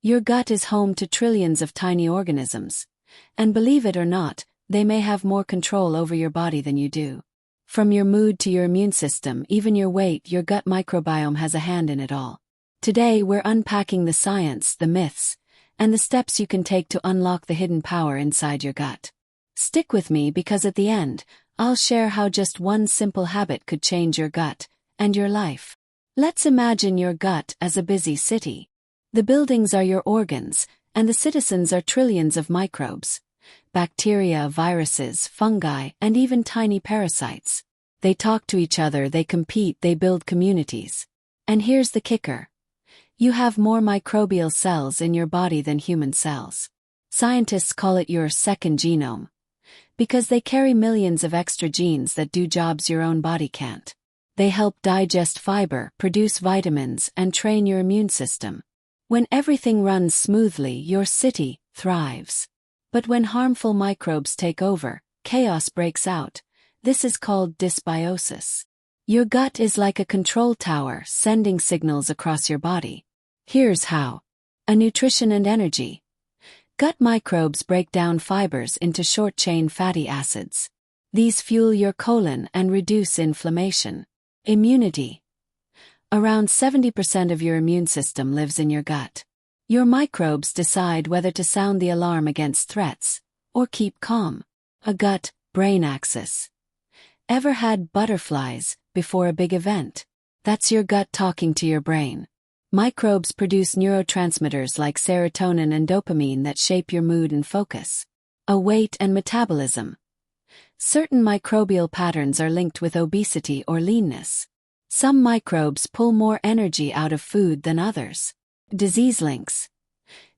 Your gut is home to trillions of tiny organisms. And believe it or not, they may have more control over your body than you do. From your mood to your immune system, even your weight, your gut microbiome has a hand in it all. Today, we're unpacking the science, the myths, and the steps you can take to unlock the hidden power inside your gut. Stick with me because at the end, I'll share how just one simple habit could change your gut and your life. Let's imagine your gut as a busy city. The buildings are your organs, and the citizens are trillions of microbes. Bacteria, viruses, fungi, and even tiny parasites. They talk to each other, they compete, they build communities. And here's the kicker. You have more microbial cells in your body than human cells. Scientists call it your second genome, because they carry millions of extra genes that do jobs your own body can't. They help digest fiber, produce vitamins, and train your immune system. When everything runs smoothly, your city thrives. But when harmful microbes take over, chaos breaks out. This is called dysbiosis. Your gut is like a control tower sending signals across your body. Here's how. Nutrition and energy. Gut microbes break down fibers into short-chain fatty acids. These fuel your colon and reduce inflammation. Immunity. Around 70% of your immune system lives in your gut. Your microbes decide whether to sound the alarm against threats or keep calm. A gut-brain axis. Ever had butterflies before a big event? That's your gut talking to your brain. Microbes produce neurotransmitters like serotonin and dopamine that shape your mood and focus. Weight and metabolism. Certain microbial patterns are linked with obesity or leanness. Some microbes pull more energy out of food than others. Disease links.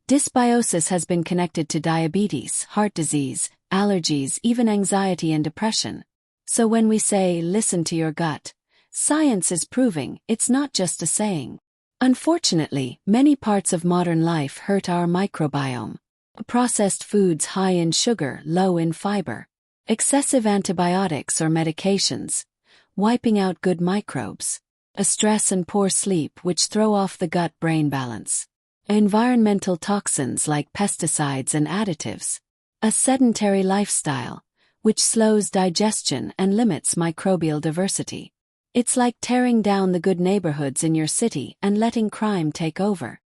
Dysbiosis has been connected to diabetes, heart disease, allergies, even anxiety and depression. So when we say, listen to your gut, science is proving it's not just a saying. Unfortunately, many parts of modern life hurt our microbiome. Processed foods high in sugar, low in fiber. Excessive antibiotics or medications, wiping out good microbes. Stress and poor sleep which throw off the gut-brain balance. Environmental toxins like pesticides and additives. A sedentary lifestyle, which slows digestion and limits microbial diversity. It's like tearing down the good neighborhoods in your city and letting crime take over.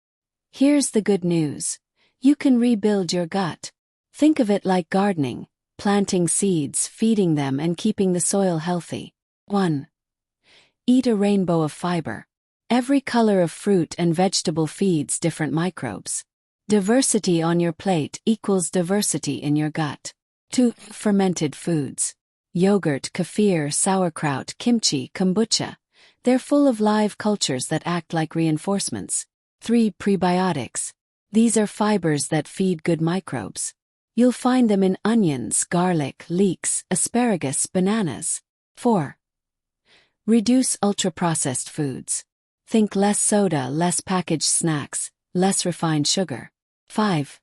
Here's the good news. You can rebuild your gut. Think of it like gardening, planting seeds, feeding them and keeping the soil healthy. 1. Eat a rainbow of fiber. Every color of fruit and vegetable feeds different microbes. Diversity on your plate equals diversity in your gut. 2. Fermented foods. Yogurt, kefir, sauerkraut, kimchi, kombucha. They're full of live cultures that act like reinforcements. 3. Prebiotics. These are fibers that feed good microbes. You'll find them in onions, garlic, leeks, asparagus, bananas. 4. Reduce ultra-processed foods. Think less soda, less packaged snacks, less refined sugar. 5.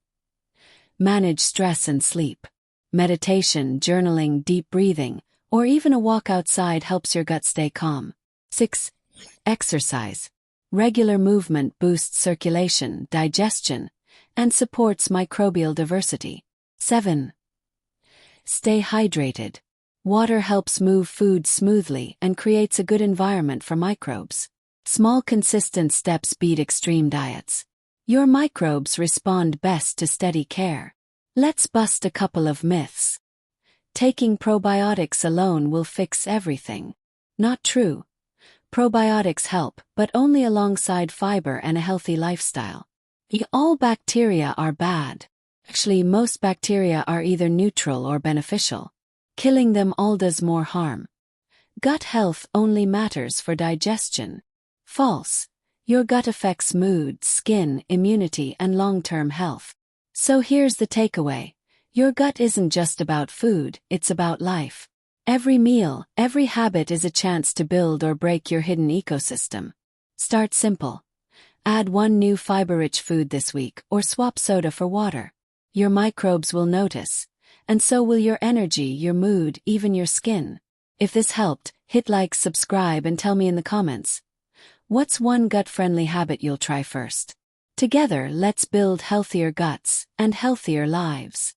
Manage stress and sleep. Meditation, journaling, deep breathing, or even a walk outside helps your gut stay calm. 6. Exercise. Regular movement boosts circulation, digestion, and supports microbial diversity. 7. Stay hydrated. Water helps move food smoothly and creates a good environment for microbes. Small consistent steps beat extreme diets. Your microbes respond best to steady care. Let's bust a couple of myths. Taking probiotics alone will fix everything. Not true. Probiotics help, but only alongside fiber and a healthy lifestyle. All bacteria are bad. Actually, most bacteria are either neutral or beneficial. Killing them all does more harm. Gut health only matters for digestion. False. Your gut affects mood, skin, immunity, and long-term health. So here's the takeaway. Your gut isn't just about food, it's about life. Every meal, every habit is a chance to build or break your hidden ecosystem. Start simple. Add one new fiber-rich food this week or swap soda for water. Your microbes will notice. And so will your energy, your mood, even your skin. If this helped, hit like, subscribe, and tell me in the comments. What's one gut-friendly habit you'll try first? Together, let's build healthier guts and healthier lives.